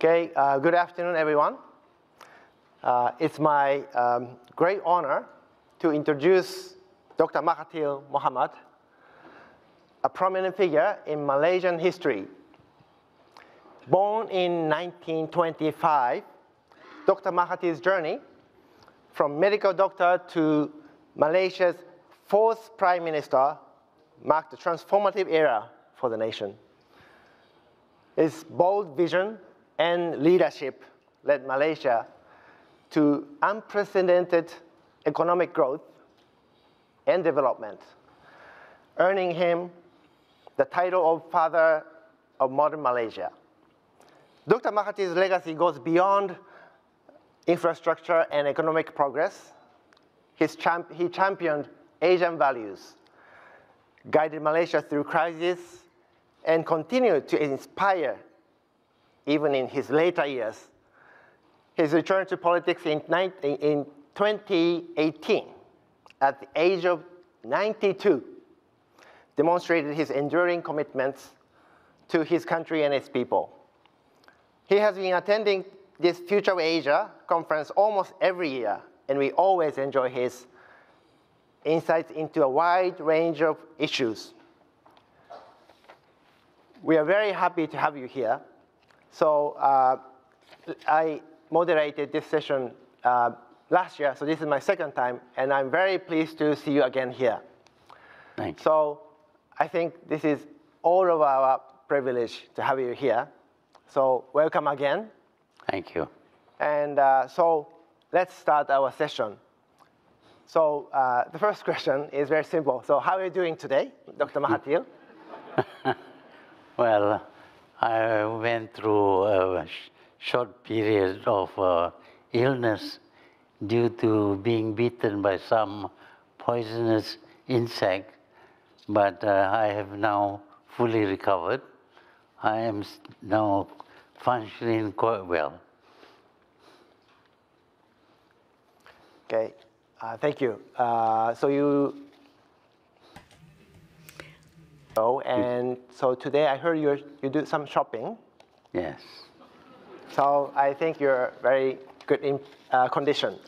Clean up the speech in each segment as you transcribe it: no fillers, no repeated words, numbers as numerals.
Okay, good afternoon, everyone. It's my great honor to introduce Dr. Mahathir Mohamad, a prominent figure in Malaysian history. Born in 1925, Dr. Mahathir's journey from medical doctor to Malaysia's fourth prime minister marked a transformative era for the nation. His bold vision and leadership led Malaysia to unprecedented economic growth and development, earning him the title of Father of Modern Malaysia. Dr. Mahathir's legacy goes beyond infrastructure and economic progress. He championed Asian values, guided Malaysia through crisis, and continued to inspire even in his later years. His return to politics in 2018, at the age of 92, demonstrated his enduring commitments to his country and its people. He has been attending this Future of Asia conference almost every year, and we always enjoy his insights into a wide range of issues. We are very happy to have you here. So I moderated this session last year, so this is my second time, and I'm very pleased to see you again here. Thanks. So I think this is all of our privilege to have you here. So welcome again. Thank you. And so let's start our session. So the first question is very simple. So how are you doing today, Dr. Mahathir? Well, I went through a short period of illness due to being bitten by some poisonous insect, but I have now fully recovered. I am now functioning quite well. Okay, thank you. And so today I heard you do some shopping. Yes. So I think you're very good in condition.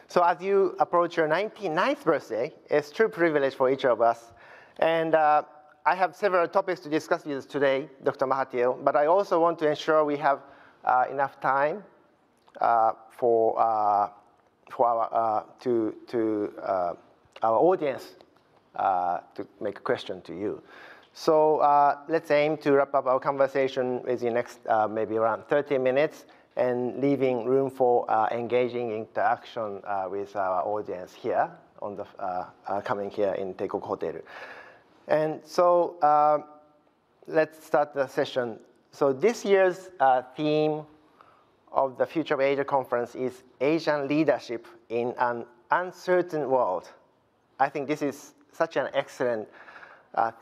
So as you approach your 99th birthday, it's a true privilege for each of us. And I have several topics to discuss with you today, Dr. Mahathir, but I also want to ensure we have enough time for our audience to make a question to you. So let's aim to wrap up our conversation within the next maybe around 30 minutes and leaving room for engaging interaction with our audience here on the coming here in Teikok Hotel. And so let's start the session. So this year's theme of the Future of Asia conference is Asian leadership in an uncertain world. I think this is such an excellent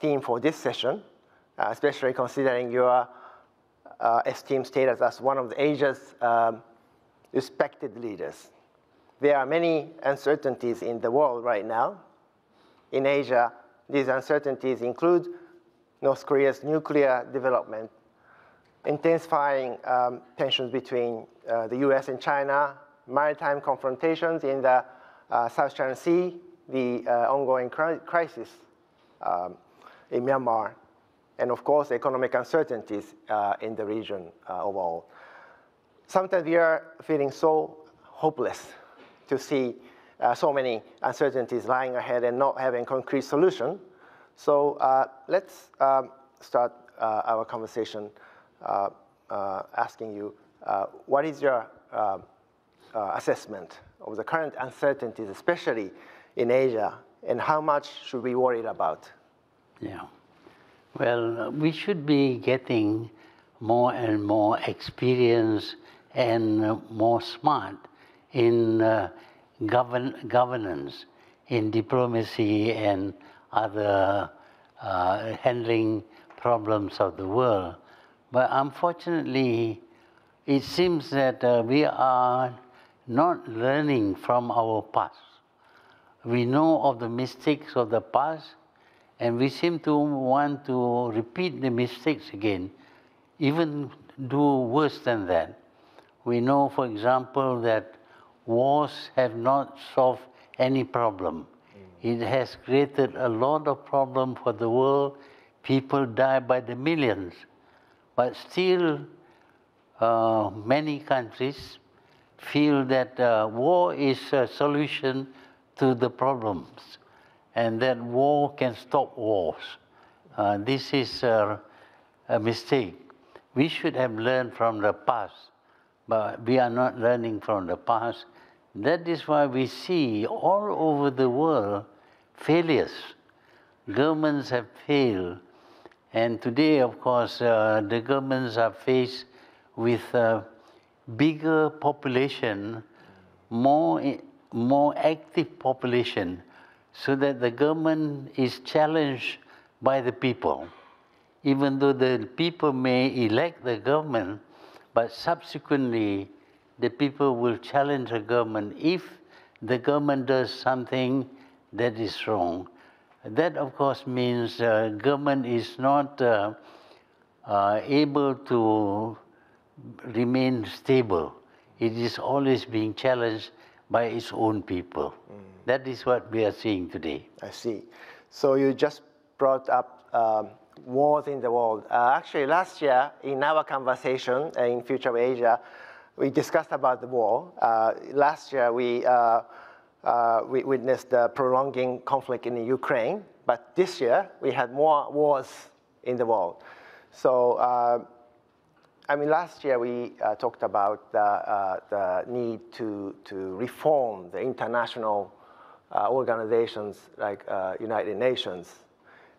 theme for this session, especially considering your esteemed status as one of Asia's respected leaders. There are many uncertainties in the world right now. In Asia, these uncertainties include North Korea's nuclear development, intensifying tensions between the US and China, maritime confrontations in the South China Sea, the ongoing crisis in Myanmar, and of course, economic uncertainties in the region overall. Sometimes we are feeling so hopeless to see so many uncertainties lying ahead and not having concrete solution. So let's start our conversation asking you, what is your assessment of the current uncertainties, especially in Asia, and how much should we worry about? Yeah. Well, we should be getting more and more experience and more smart in governance, in diplomacy and other handling problems of the world. But unfortunately, it seems that we are not learning from our past. We know of the mistakes of the past, and we seem to want to repeat the mistakes again, even do worse than that. We know, for example, that wars have not solved any problem. It has created a lot of problem for the world. People die by the millions. But still, many countries feel that war is a solution to the problems, and that war can stop wars. This is a mistake. We should have learned from the past, but we are not learning from the past. That is why we see all over the world failures. Governments have failed. And today, of course, the governments are faced with a bigger population, more active population, so that the government is challenged by the people. Even though the people may elect the government, but subsequently the people will challenge the government if the government does something that is wrong. That, of course, means government is not able to remain stable. It is always being challenged by its own people. That is what we are seeing today. I see. So you just brought up wars in the world. Actually, last year in our conversation in Future of Asia, we discussed about the war. Last year we witnessed the prolonging conflict in Ukraine, but this year we had more wars in the world. So, I mean, last year we talked about the need to reform the international organizations like United Nations.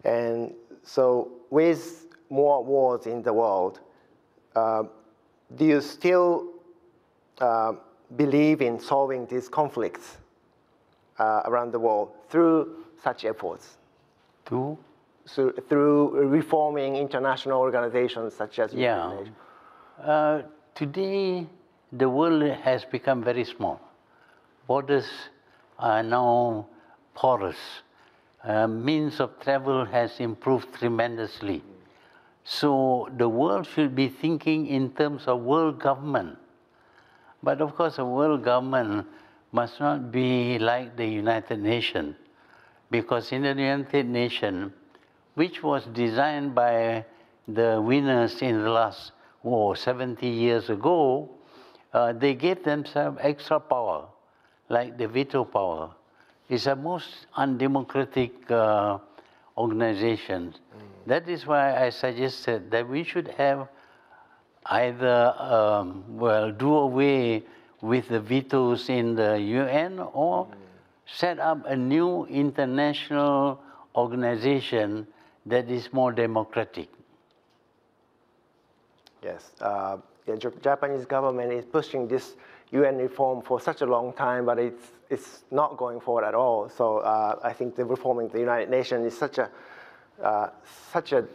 And so with more wars in the world, do you still believe in solving these conflicts around the world through such efforts? Through reforming international organizations such as United Nations? Today, the world has become very small. Borders are now porous. Means of travel has improved tremendously. So the world should be thinking in terms of world government. But of course, a world government must not be like the United Nations, because in the United Nations, which was designed by the winners in the last war 70 years ago, they gave themselves extra power, like the veto power. It's a most undemocratic organization. That is why I suggested that we should have either, do away with the vetoes in the UN or set up a new international organization that is more democratic. Yes, the Japanese government is pushing this UN reform for such a long time, but it's not going forward at all. So I think the reforming the United Nations is such a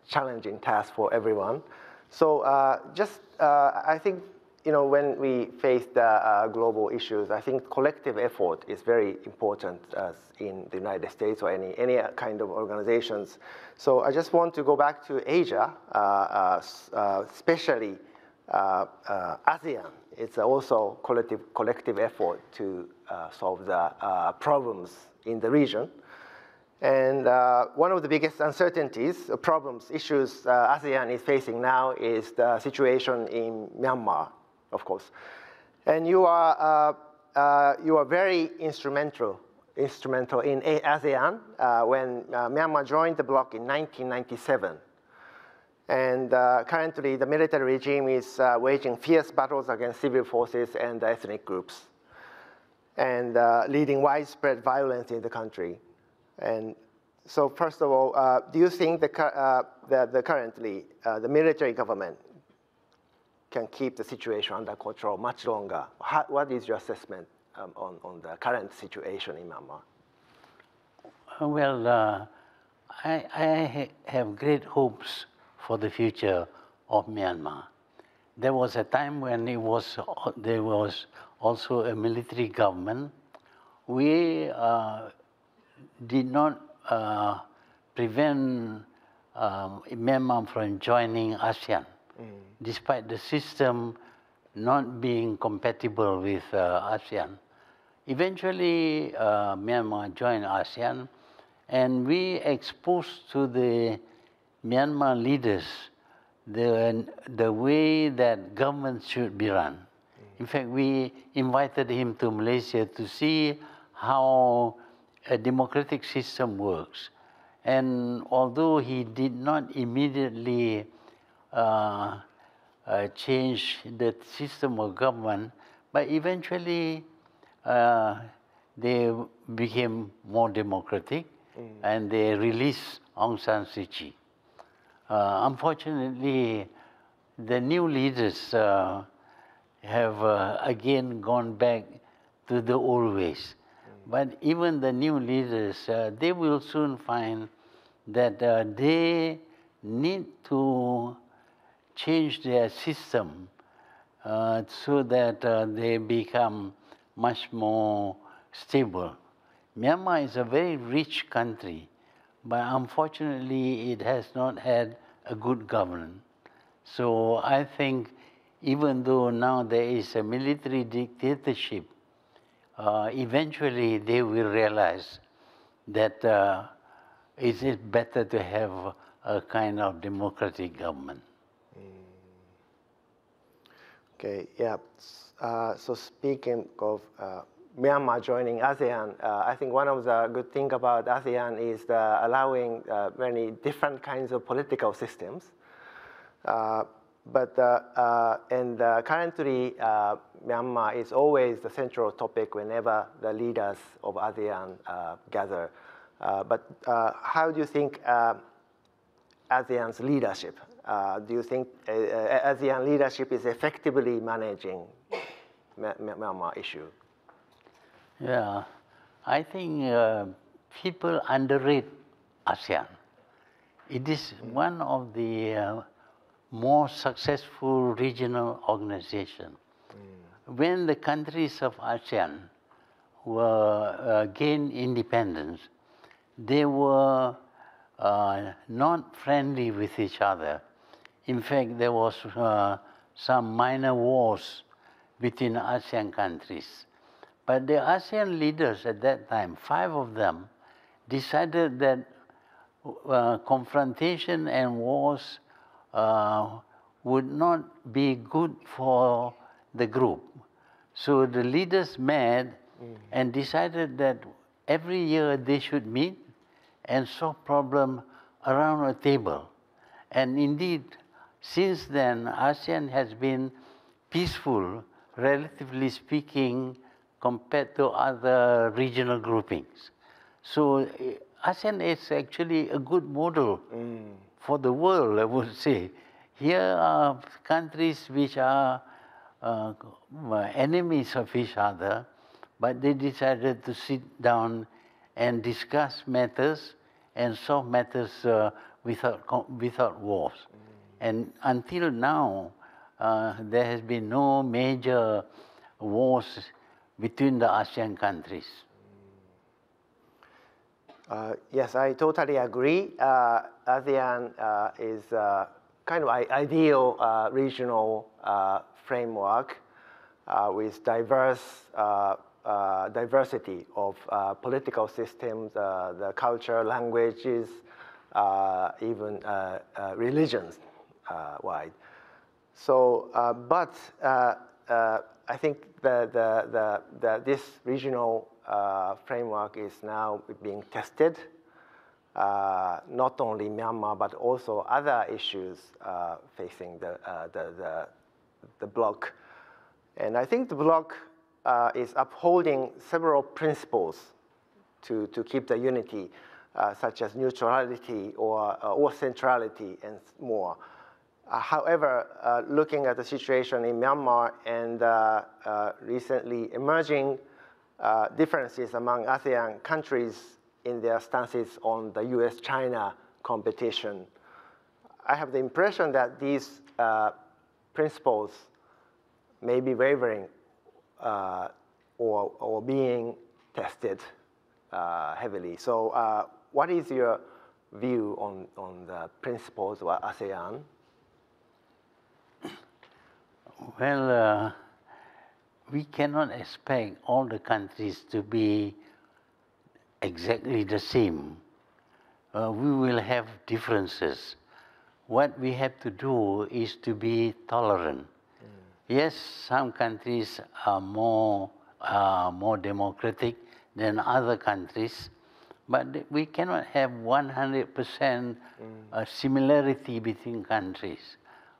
challenging task for everyone. So I think, you know, when we face the global issues, I think collective effort is very important in the United States or any kind of organizations. So I just want to go back to Asia, especially ASEAN. It's also collective effort to solve the problems in the region. And one of the biggest uncertainties, problems, issues ASEAN is facing now is the situation in Myanmar, of course. And you are very instrumental in ASEAN when Myanmar joined the bloc in 1997. And currently, the military regime is waging fierce battles against civil forces and ethnic groups, and leading widespread violence in the country. And so, first of all, do you think currently the military government can keep the situation under control much longer? What is your assessment on the current situation in Myanmar? Well, I have great hopes for the future of Myanmar. There was a time when there was also a military government. We did not prevent Myanmar from joining ASEAN, despite the system not being compatible with ASEAN. Eventually, Myanmar joined ASEAN, and we exposed to the Myanmar leaders the way that government should be run. In fact, we invited him to Malaysia to see how a democratic system works. And although he did not immediately change the system of government, but eventually they became more democratic and they released Aung San Suu Kyi. Unfortunately, the new leaders have again gone back to the old ways. But even the new leaders, they will soon find that they need to change their system so that they become much more stable. Myanmar is a very rich country, but unfortunately it has not had a good governance. So I think even though now there is a military dictatorship, eventually they will realize that it is better to have a kind of democratic government. Okay, yeah. So speaking of Myanmar joining ASEAN, I think one of the good things about ASEAN is allowing many different kinds of political systems. Currently, Myanmar is always the central topic whenever the leaders of ASEAN gather. How do you think ASEAN's leadership? Do you think ASEAN leadership is effectively managing Myanmar issue? Yeah, I think people underrate ASEAN. It is one of the more successful regional organizations. When the countries of ASEAN were gained independence, they were not friendly with each other. In fact, there was some minor wars between ASEAN countries. But the ASEAN leaders at that time, 5 of them, decided that confrontation and wars would not be good for the group. So the leaders met and decided that every year they should meet and solve problems around a table. And indeed, since then, ASEAN has been peaceful, relatively speaking, compared to other regional groupings. So ASEAN is actually a good model for the world, I would say. Here are countries which are enemies of each other, but they decided to sit down and discuss matters and solve matters without wars. And until now, there has been no major wars between the ASEAN countries. Yes, I totally agree. ASEAN is kind of ideal regional framework with diversity of political systems, the culture, languages, even religions wide. So, I think this regional framework is now being tested, not only Myanmar, but also other issues facing the bloc. And I think the bloc is upholding several principles to keep the unity, such as neutrality or centrality and more. However, looking at the situation in Myanmar and recently emerging differences among ASEAN countries in their stances on the US-China competition, I have the impression that these principles may be wavering or being tested heavily. So what is your view on the principles of ASEAN? Well, we cannot expect all the countries to be exactly the same. We will have differences. What we have to do is to be tolerant. Yes, some countries are more democratic than other countries, but we cannot have 100% similarity between countries.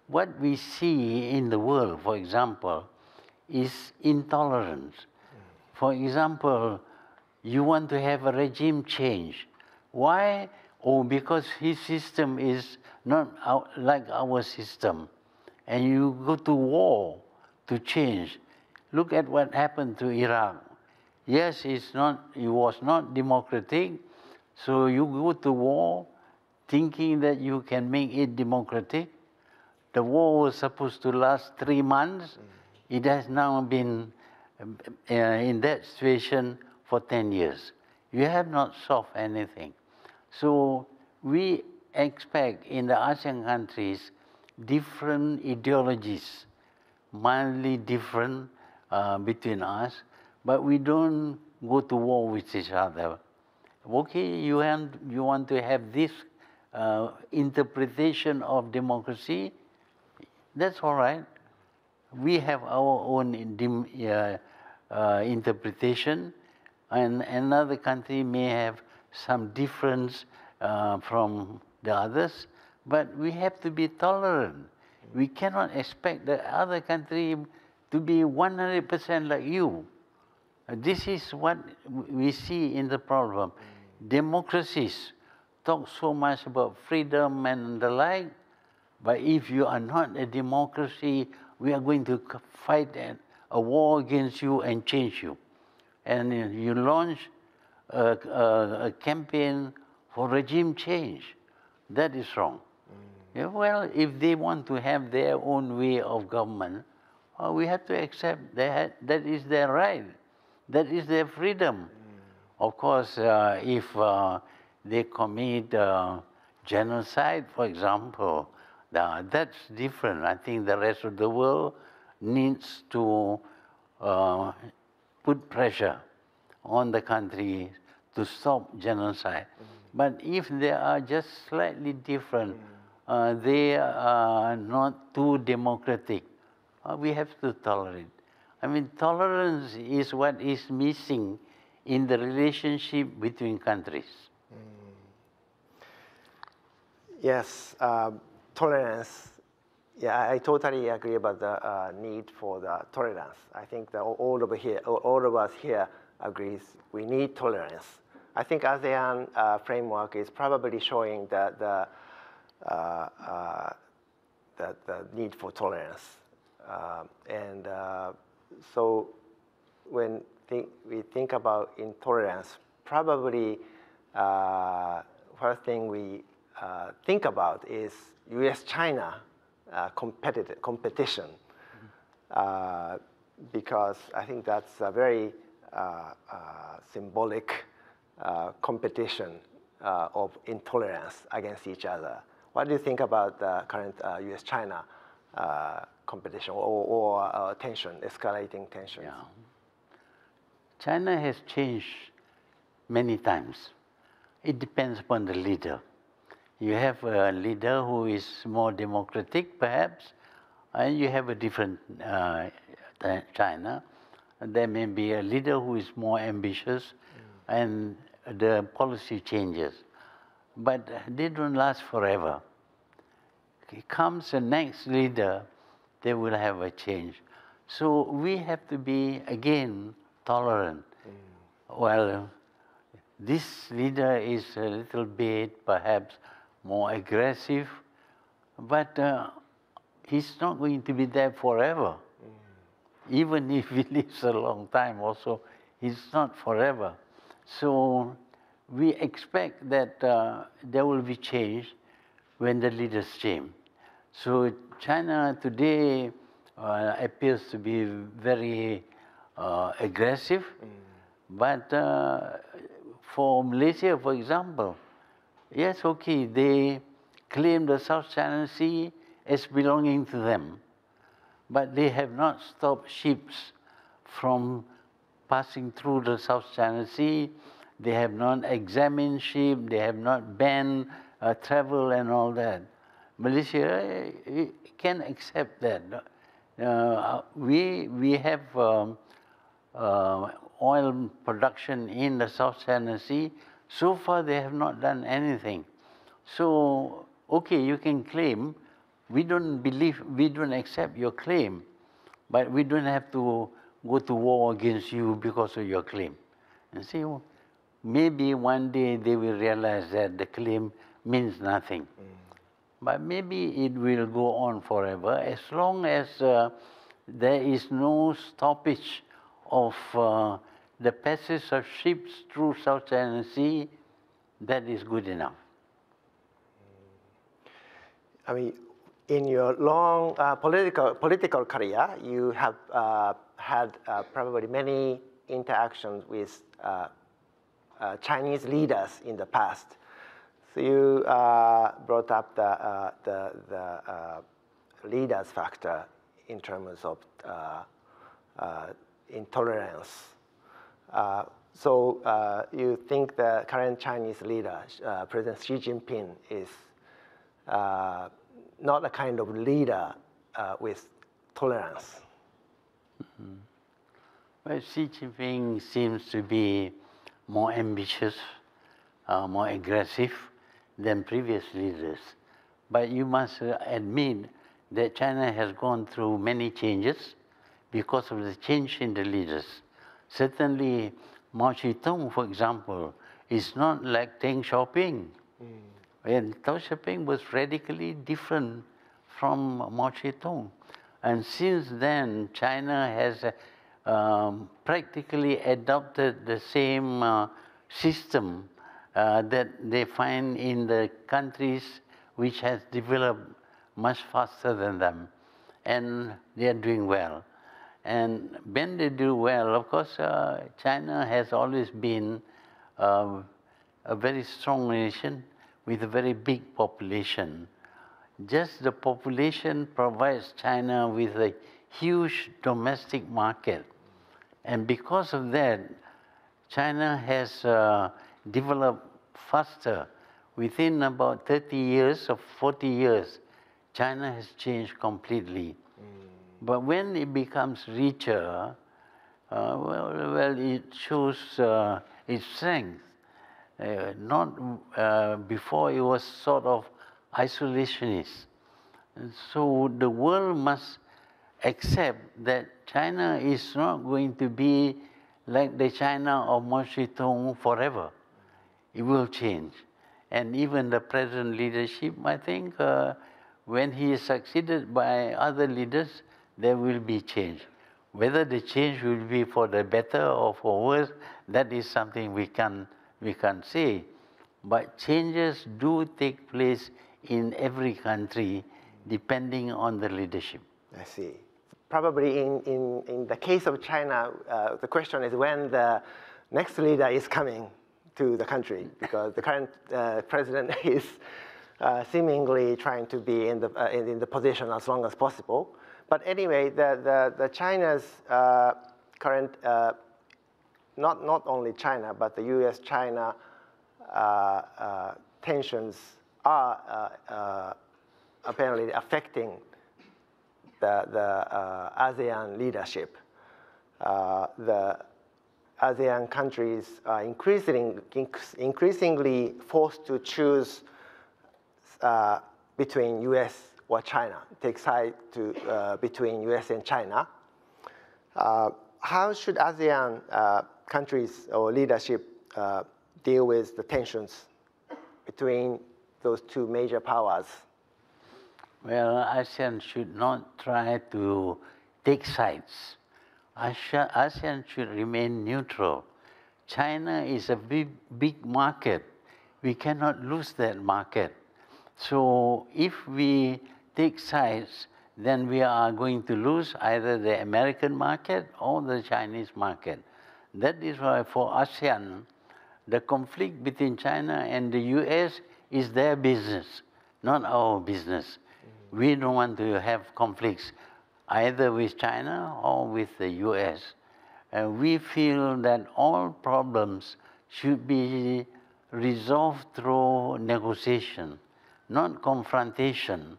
What we see in the world, for example, is intolerance. For example, you want to have a regime change. Why? Oh, because his system is not like our system. And you go to war to change. Look at what happened to Iraq. Yes, it was not democratic, so you go to war thinking that you can make it democratic. The war was supposed to last 3 months. It has now been in that situation for 10 years. You have not solved anything. So we expect in the ASEAN countries different ideologies, mildly different between us, but we don't go to war with each other. Okay, you want to have this interpretation of democracy, that's all right. We have our own interpretation, and another country may have some difference from the others, but we have to be tolerant. We cannot expect the other country to be 100% like you. This is what we see in the problem. Democracies talk so much about freedom and the like, but if you are not a democracy, we are going to fight a war against you and change you. And you launch a campaign for regime change. That is wrong. Yeah, well, if they want to have their own way of government, we have to accept that is their right. That is their freedom. Of course, if they commit genocide, for example, that's different. I think the rest of the world needs to put pressure on the country to stop genocide. But if they are just slightly different, they are not too democratic, we have to tolerate. I mean, tolerance is what is missing in the relationship between countries. Yes, tolerance. Yeah, I totally agree about the need for the tolerance. I think that all of us here agrees we need tolerance. I think ASEAN framework is probably showing that the need for tolerance. So when we think about intolerance, probably first thing we think about is U.S.-China competition, because I think that's a very symbolic competition of intolerance against each other. What do you think about the current U.S.-China competition or tension, escalating tensions? Yeah. China has changed many times. It depends upon the leader. You have a leader who is more democratic, perhaps, and you have a different China. There may be a leader who is more ambitious, and the policy changes. But they don't last forever. Comes the next leader, they will have a change. So we have to be, again, tolerant. Well, this leader is a little bit, perhaps, more aggressive, but he's not going to be there forever. Even if he lives a long time also, he's not forever. So we expect that there will be change when the leaders change. So China today appears to be very aggressive, but for Malaysia, for example, yes, okay, they claim the South China Sea as belonging to them. but they have not stopped ships from passing through the South China Sea. They have not examined ships. They have not banned travel and all that. Malaysia can accept that. We have oil production in the South China Sea. So far, they have not done anything. So, okay, you can claim. We don't accept your claim, but we don't have to go to war against you because of your claim. And see, maybe one day they will realize that the claim means nothing. But maybe it will go on forever as long as there is no stoppage of the passage of ships through South China Sea. That is good enough. I mean, in your long political career, you have had probably many interactions with Chinese leaders in the past. So you brought up the leaders factor in terms of intolerance. So you think the current Chinese leader, President Xi Jinping, is not a kind of leader with tolerance? Mm-hmm. Well, Xi Jinping seems to be more ambitious, more aggressive than previous leaders. But you must admit that China has gone through many changes because of the change in the leaders. Certainly, Mao Zedong, for example, is not like Deng Xiaoping. And Deng Xiaoping was radically different from Mao Zedong. And since then, China has practically adopted the same system that they find in the countries which has developed much faster than them. And they are doing well. And when they do well, of course, China has always been a very strong nation with a very big population. Just the population provides China with a huge domestic market. And because of that, China has developed faster. Within about 30 years or 40 years, China has changed completely. But when it becomes richer, it shows its strength. Before it was sort of isolationist. And so the world must accept that China is not going to be like the China of Mao Zedong forever. It will change. And even the present leadership, I think, when he is succeeded by other leaders, there will be change. Whether the change will be for the better or for worse, that is something we can't say. But changes do take place in every country, depending on the leadership. I see. Probably in the case of China, the question is when the next leader is coming to the country, because the current president is seemingly trying to be in the position as long as possible. But anyway, the China's current, not only China, but the U.S.-China tensions are apparently affecting the ASEAN leadership. The ASEAN countries are increasingly forced to choose between U.S. or China, take side between U.S. and China. How should ASEAN countries or leadership deal with the tensions between those two major powers? Well, ASEAN should not try to take sides. ASEAN should remain neutral. China is a big market. We cannot lose that market. So if we take sides, then we are going to lose either the American market or the Chinese market. That is why for ASEAN, the conflict between China and the US is their business, not our business. We don't want to have conflicts. either with China or with the US. And we feel that all problems should be resolved through negotiation, not confrontation.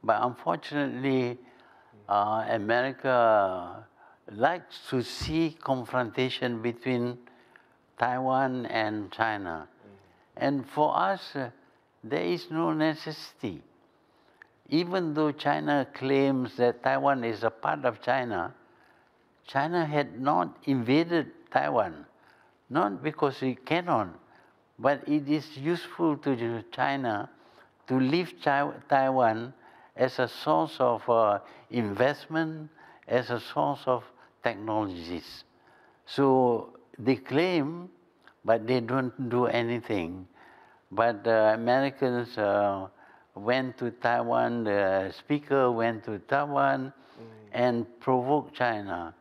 But unfortunately, America likes to see confrontation between Taiwan and China. And for us, there is no necessity. Even though China claims that Taiwan is a part of China, China had not invaded Taiwan, not because it cannot, but it is useful to China to leave Taiwan as a source of investment, as a source of technologies. So they claim, but they don't do anything. But Americans went to Taiwan, the speaker went to Taiwan and provoked China.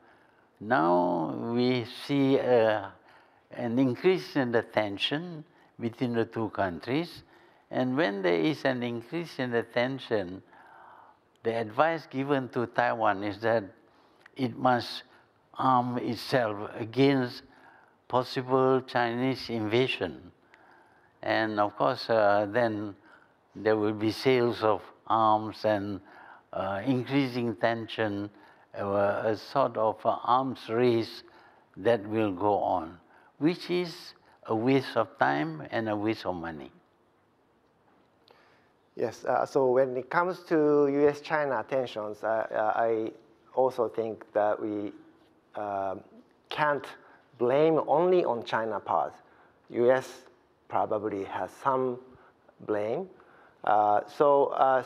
Now we see an increase in the tension between the two countries. And when there is an increase in the tension, the advice given to Taiwan is that it must arm itself against possible Chinese invasion. And of course, then there will be sales of arms and increasing tension, a sort of arms race that will go on, which is a waste of time and a waste of money. Yes, so when it comes to US-China tensions, I also think that we can't blame only on China part. US probably has some blame.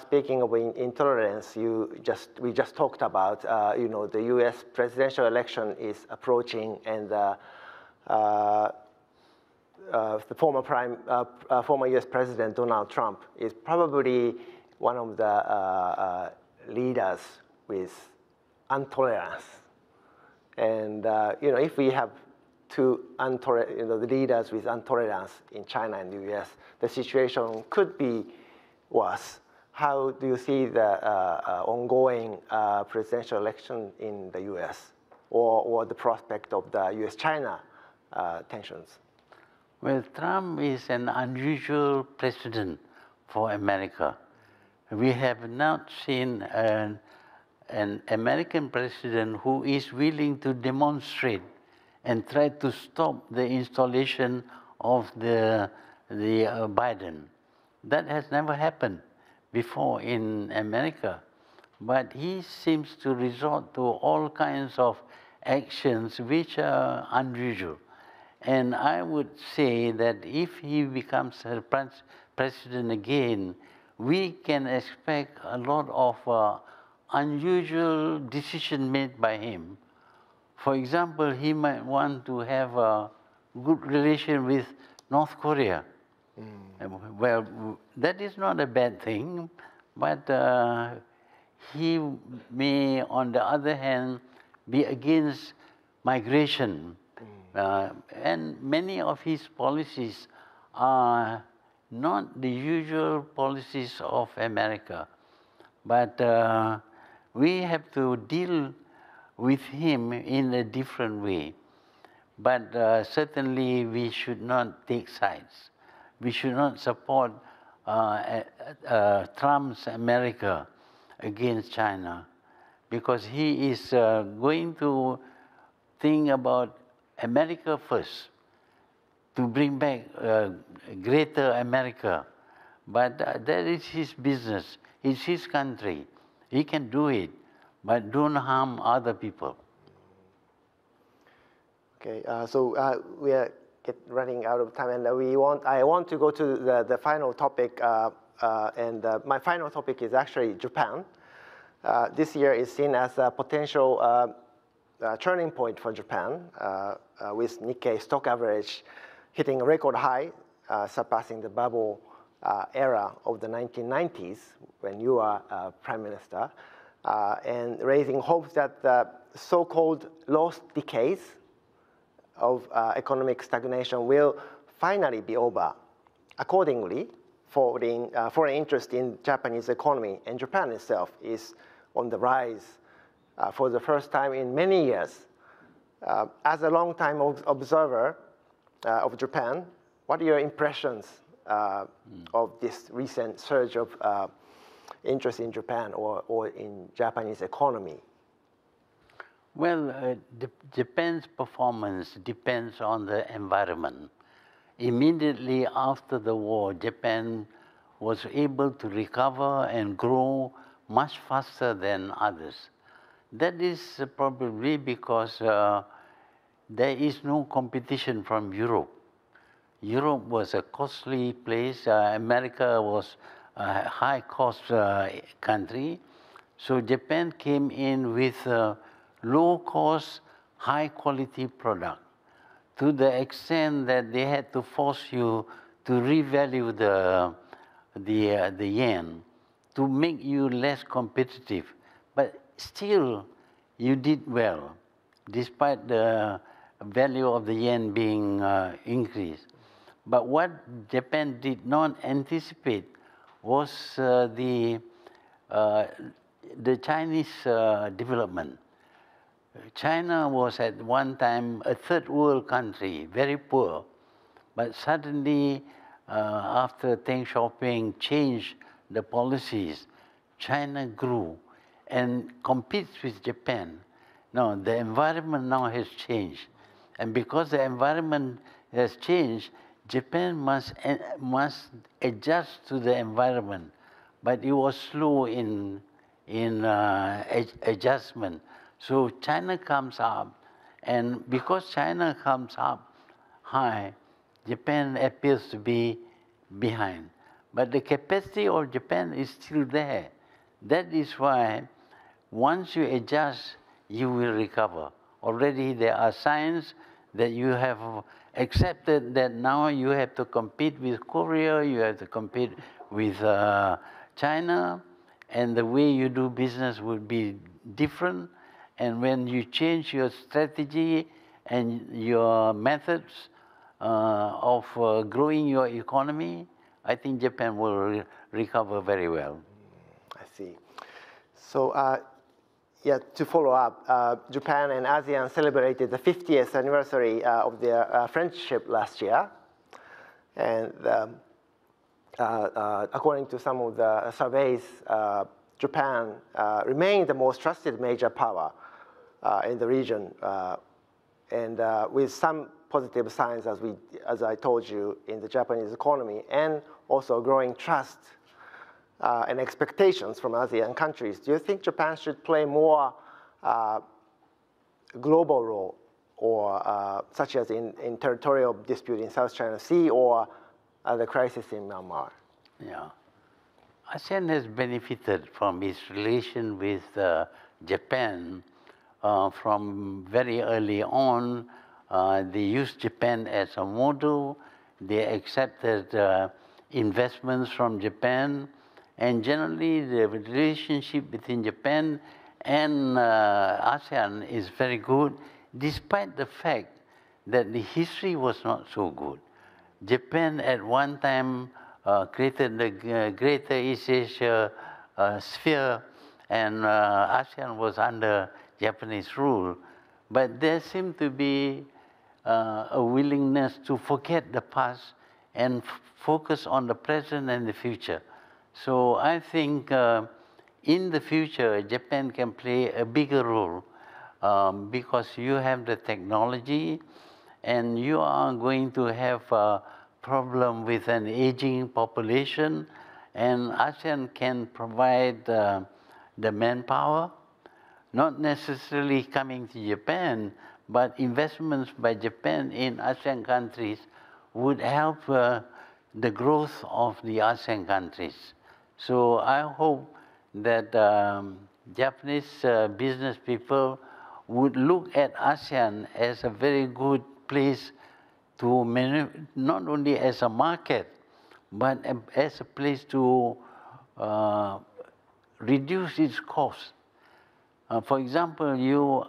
Speaking of intolerance, we just talked about, the US presidential election is approaching, and the former US President Donald Trump is probably one of the leaders with intolerance. And if we have two the leaders with intolerance in China and the US, the situation could be worse. How do you see the ongoing presidential election in the US, or the prospect of the US-China tensions? Well, Trump is an unusual president for America. We have not seen an American president who is willing to demonstrate and try to stop the installation of the Biden. That has never happened before in America. But he seems to resort to all kinds of actions which are unusual. And I would say that if he becomes a president again, we can expect a lot of unusual decisions made by him. For example, he might want to have a good relation with North Korea. Well, that is not a bad thing, but he may, on the other hand, be against migration. And many of his policies are not the usual policies of America. But we have to deal with him in a different way. But certainly we should not take sides. We should not support Trump's America against China, because he is going to think about America first, to bring back greater America. But that is his business. It's his country. He can do it, but don't harm other people. Okay, we are running out of time, and I want to go to the final topic, and my final topic is actually Japan. This year is seen as a potential turning point for Japan, with Nikkei stock average hitting a record high, surpassing the bubble era of the 1990s when you are Prime Minister, and raising hopes that the so-called lost decades of economic stagnation will finally be over. Accordingly, foreign interest in Japanese economy and Japan itself is on the rise, for the first time in many years. As a long-time observer of Japan, what are your impressions of this recent surge of interest in Japan or in Japanese economy? Well, Japan's performance depends on the environment. Immediately after the war, Japan was able to recover and grow much faster than others. That is probably because there is no competition from Europe. Europe was a costly place. America was a high-cost country. So Japan came in with a low-cost, high-quality product to the extent that they had to force you to revalue the yen to make you less competitive. But still, you did well, despite the value of the yen being increased. But what Japan did not anticipate was the Chinese development. China was at one time a third world country, very poor. But suddenly, after Deng Xiaoping changed the policies, China grew and competes with Japan. Now, the environment now has changed. And because the environment has changed, Japan must adjust to the environment. But it was slow in adjustment. So China comes up, and because China comes up high, Japan appears to be behind. But the capacity of Japan is still there. That is why once you adjust, you will recover. Already there are signs that you have accepted that now you have to compete with Korea, you have to compete with China, and the way you do business will be different. And when you change your strategy and your methods of growing your economy, I think Japan will recover very well. I see. So, yeah, to follow up, Japan and ASEAN celebrated the 50th anniversary of their friendship last year. And according to some of the surveys, Japan remained the most trusted major power in the region, and with some positive signs, as I told you, in the Japanese economy, and also growing trust and expectations from ASEAN countries. Do you think Japan should play more global role, or such as in territorial dispute in South China Sea or the crisis in Myanmar? Yeah. ASEAN has benefited from its relation with Japan from very early on. They used Japan as a model. They accepted investments from Japan. And generally, the relationship between Japan and ASEAN is very good, despite the fact that the history was not so good. Japan at one time created the Greater East Asia sphere, and ASEAN was under Japanese rule. But there seemed to be a willingness to forget the past and focus on the present and the future. So I think in the future, Japan can play a bigger role because you have the technology, and you are going to have a problem with an aging population, and ASEAN can provide the manpower, not necessarily coming to Japan, but investments by Japan in ASEAN countries would help the growth of the ASEAN countries. So I hope that Japanese business people would look at ASEAN as a very good place to not only as a market, but as a place to reduce its cost. For example, you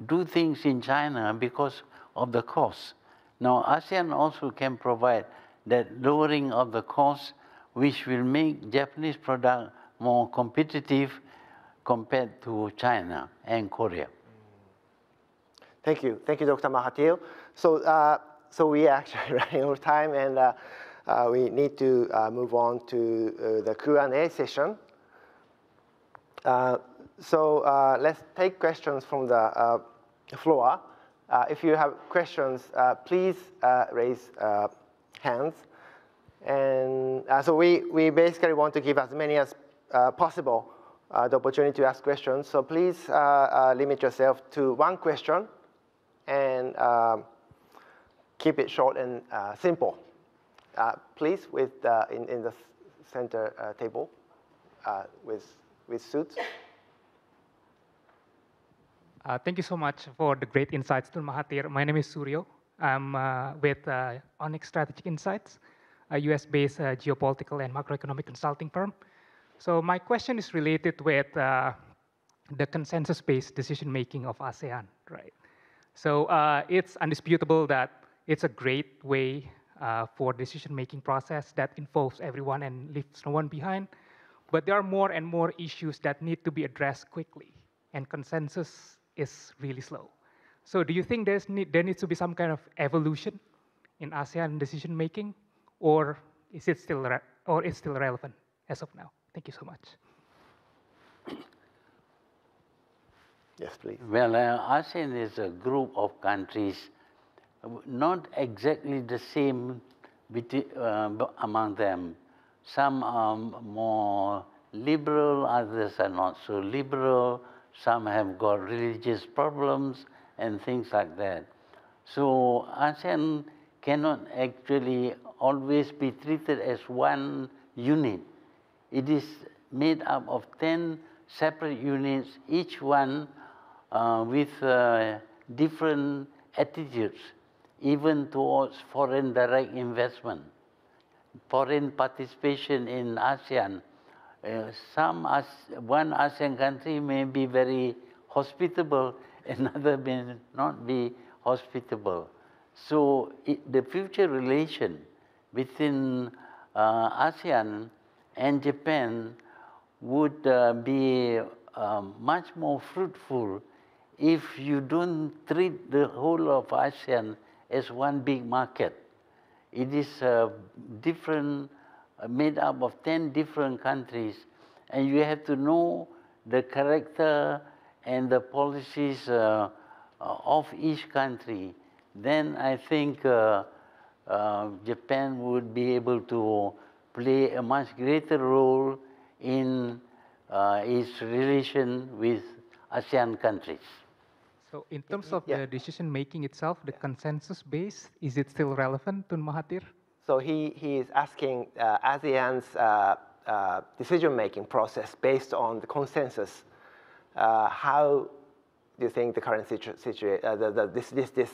do things in China because of the cost. Now, ASEAN also can provide that lowering of the cost, which will make Japanese product more competitive compared to China and Korea. Thank you, Dr. Mahathir. So we are actually running out of time, and we need to move on to the Q&A session. Let's take questions from the floor. If you have questions, please raise hands. And so we basically want to give as many as possible the opportunity to ask questions. So please limit yourself to one question and keep it short and simple. Please, in the center table with suits. Thank you so much for the great insights, Tun Mahathir. My name is Suryo. I'm with Onyx Strategic Insights, a US-based geopolitical and macroeconomic consulting firm. So my question is related with the consensus-based decision-making of ASEAN, right? So it's undisputable that it's a great way for decision-making process that involves everyone and leaves no one behind. But there are more and more issues that need to be addressed quickly, and consensus is really slow. So do you think there needs to be some kind of evolution in ASEAN decision-making, or is it still relevant as of now? Thank you so much. Yes, please. Well, ASEAN is a group of countries, not exactly the same among them. Some are more liberal, others are not so liberal. Some have got religious problems and things like that. So ASEAN cannot actually always be treated as one unit. It is made up of 10 separate units, each one with different attitudes, even towards foreign direct investment, foreign participation in ASEAN. One ASEAN country may be very hospitable, another may not be hospitable. So the future relation between ASEAN and Japan would be much more fruitful if you don't treat the whole of ASEAN as one big market. It is made up of 10 different countries, and you have to know the character and the policies of each country. Then I think Japan would be able to play a much greater role in its relation with ASEAN countries. So in terms of the decision making itself, the consensus base, is it still relevant, Tun Mahathir? So he is asking ASEAN's decision-making process based on the consensus. How do you think the current situation, this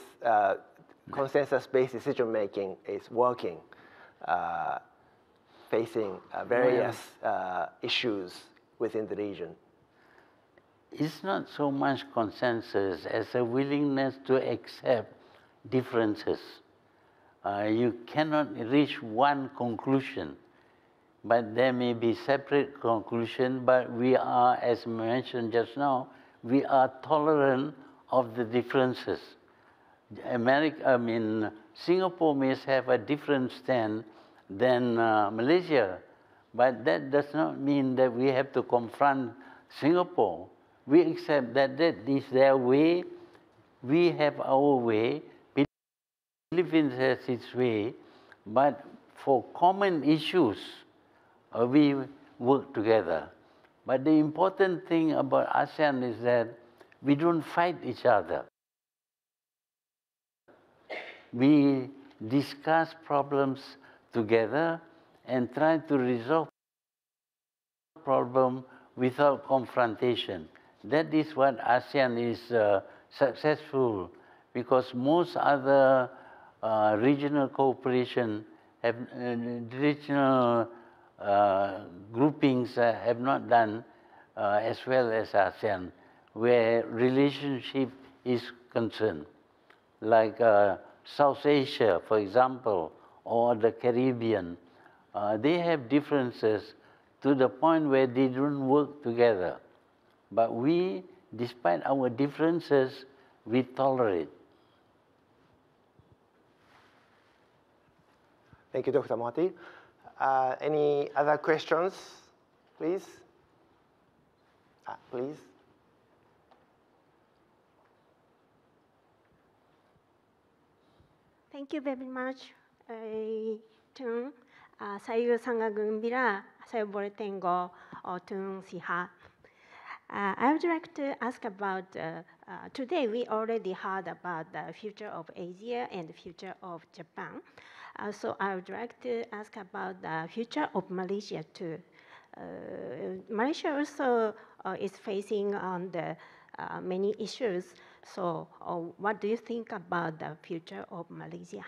consensus-based decision-making is working, facing various issues within the region? It's not so much consensus as a willingness to accept differences. You cannot reach one conclusion, but there may be separate conclusion, but we are, as mentioned just now, we are tolerant of the differences. Singapore may have a different stand than Malaysia, but that does not mean that we have to confront Singapore. We accept that that is their way, we have our way, Philippines has its way, but for common issues, we work together. But the important thing about ASEAN is that we don't fight each other. We discuss problems together and try to resolve problems without confrontation. That is what ASEAN is successful, because most other regional cooperation, regional groupings have not done as well as ASEAN, where relationship is concerned. Like South Asia, for example, or the Caribbean, they have differences to the point where they don't work together. But we, despite our differences, we tolerate. Thank you, Dr. Mahathir. Any other questions, please? Please. Thank you very much. Tung sayu sangagumbira sayu boretengo tung siha. I would like to ask about, today we already heard about the future of Asia and the future of Japan. So I would like to ask about the future of Malaysia too. Malaysia also is facing on the many issues. So what do you think about the future of Malaysia?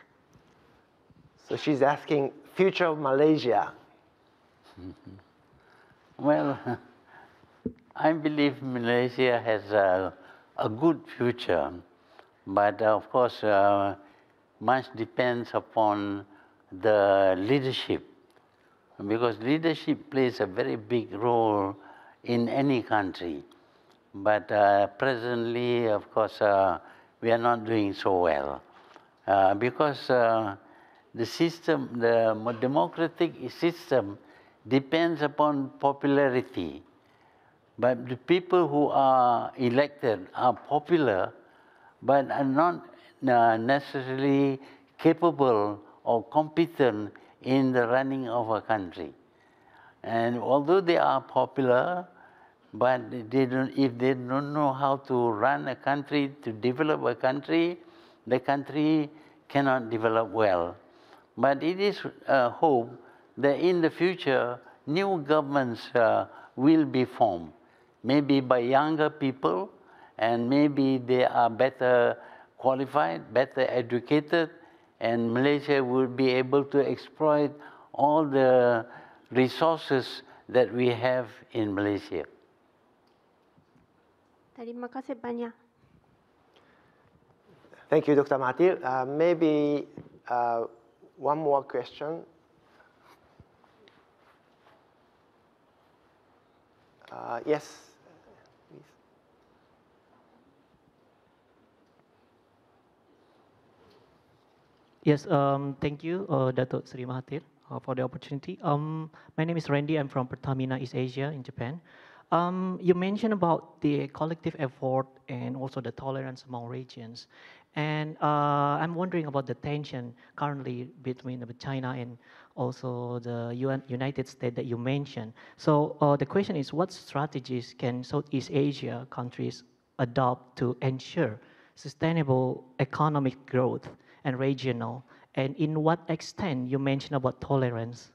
So she's asking future of Malaysia. Well, I believe Malaysia has a good future, but of course, much depends upon the leadership, because leadership plays a very big role in any country. But presently, of course, we are not doing so well, because the system, the democratic system depends upon popularity. But the people who are elected are popular, but are not necessarily capable or competent in the running of a country. And although they are popular, but they don't, if they don't know how to run a country, to develop a country, the country cannot develop well. But it is hope that in the future, new governments will be formed, maybe by younger people, and maybe they are better qualified, better educated, and Malaysia will be able to exploit all the resources that we have in Malaysia. Terima kasih banyak. Thank you, Dr. Mahathir. Maybe one more question. Yes, please. Yes, thank you, Dato' Sri Mahathir, for the opportunity. My name is Randy. I'm from Pertamina East Asia in Japan. You mentioned about the collective effort and also the tolerance among regions. And I'm wondering about the tension currently between China and also the United States that you mentioned. So the question is, what strategies can Southeast Asia countries adopt to ensure sustainable economic growth and regional? And in what extent you mentioned about tolerance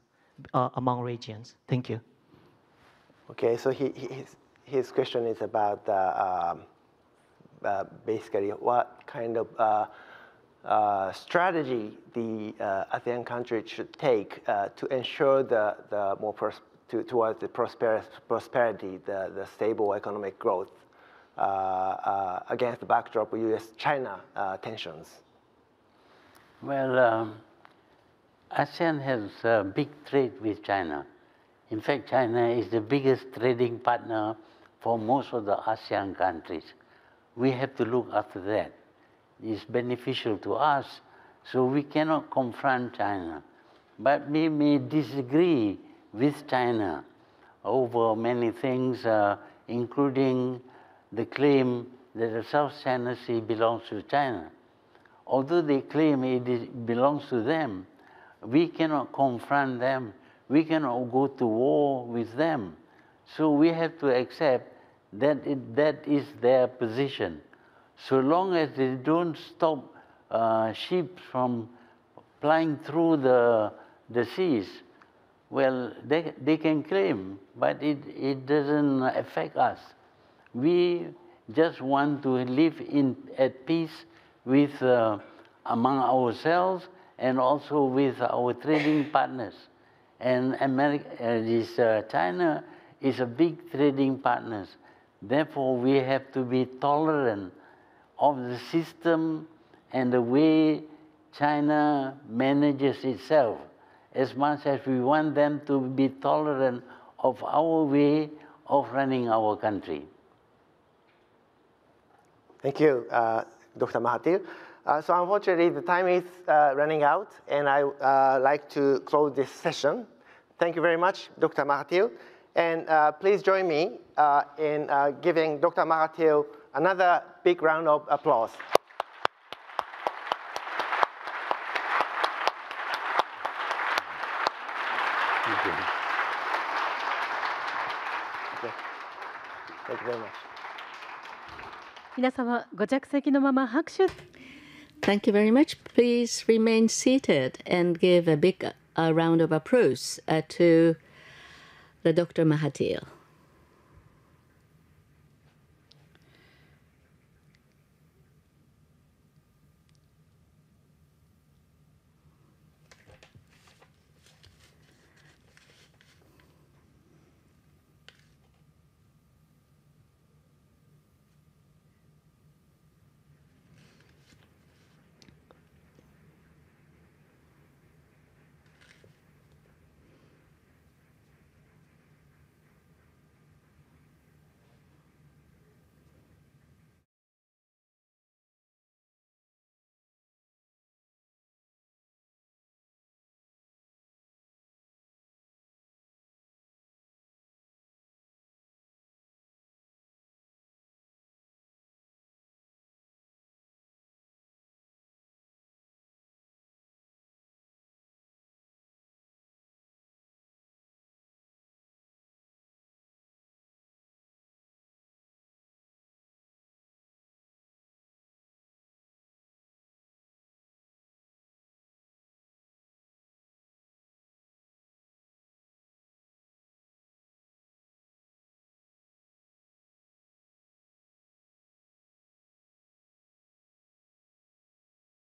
among regions? Thank you. Okay, so his question is about basically what kind of strategy the ASEAN countries should take to ensure the more towards the prosperity, the stable economic growth against the backdrop of U.S.-China tensions. Well, ASEAN has a big trade with China. In fact, China is the biggest trading partner for most of the ASEAN countries. We have to look after that. It's beneficial to us, so we cannot confront China. But we may disagree with China over many things, including the claim that the South China Sea belongs to China. Although they claim it belongs to them, we cannot confront them. We cannot go to war with them. So we have to accept that that is their position. So long as they don't stop ships from flying through the seas, well, they can claim, but it doesn't affect us. We just want to live at peace with among ourselves and also with our trading partners. And China is a big trading partner. Therefore, we have to be tolerant of the system and the way China manages itself, as much as we want them to be tolerant of our way of running our country. Thank you, Dr. Mahathir. So unfortunately, the time is running out, and I like to close this session. Thank you very much, Dr. Mahathir. And please join me in giving Dr. Mahathir another big round of applause. Thank you. Okay. Thank you very much. 皆様ご着席のまま拍手。 Thank you very much. Please remain seated and give a big round of applause to the Dr. Mahathir.